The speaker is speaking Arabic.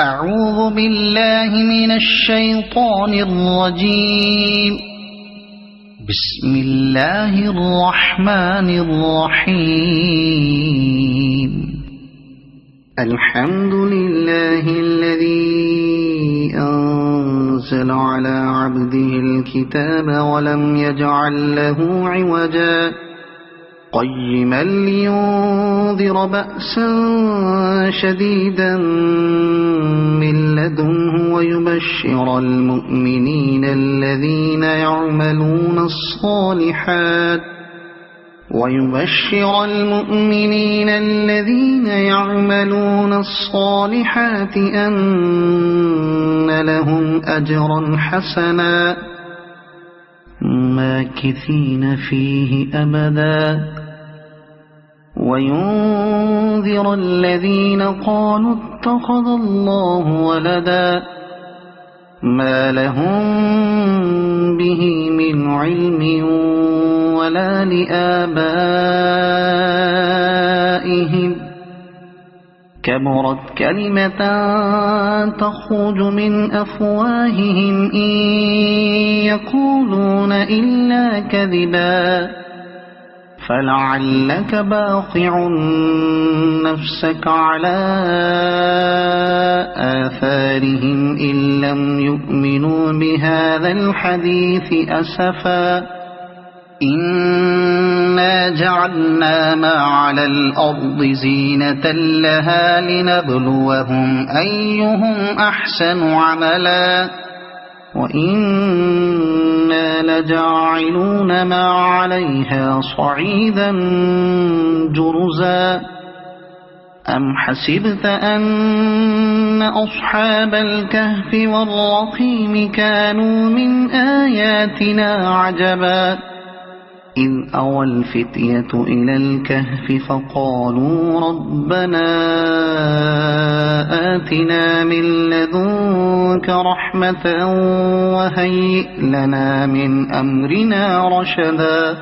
أعوذ بالله من الشيطان الرجيم. بسم الله الرحمن الرحيم. الحمد لله الذي أنزل على عبده الكتاب ولم يجعل له عوجا قيما لينذر بأسا شديدا من لدنه ويبشر المؤمنين الذين يعملون الصالحات أن لهم أجرا حسنا ماكثين فيه أبدا وينذر الذين قالوا اتخذ الله ولدا ما لهم به من علم ولا لآبائهم كبرت كلمة تخرج من أفواههم إن يقولون إلا كذبا فلعلك باخع نفسك على آثارهم إن لم يؤمنوا بهذا الحديث أسفا إنا جعلنا ما على الأرض زينة لها لنبلوهم أيهم أحسن عملا وإنا لجاعلون ما عليها صعيدا جرزا أم حسبت أن أصحاب الكهف والرقيم كانوا من آياتنا عجبا إذ أوى الفتية إلى الكهف فقالوا ربنا آتنا من لدنك رحمة وهيئ لنا من أمرنا رشدا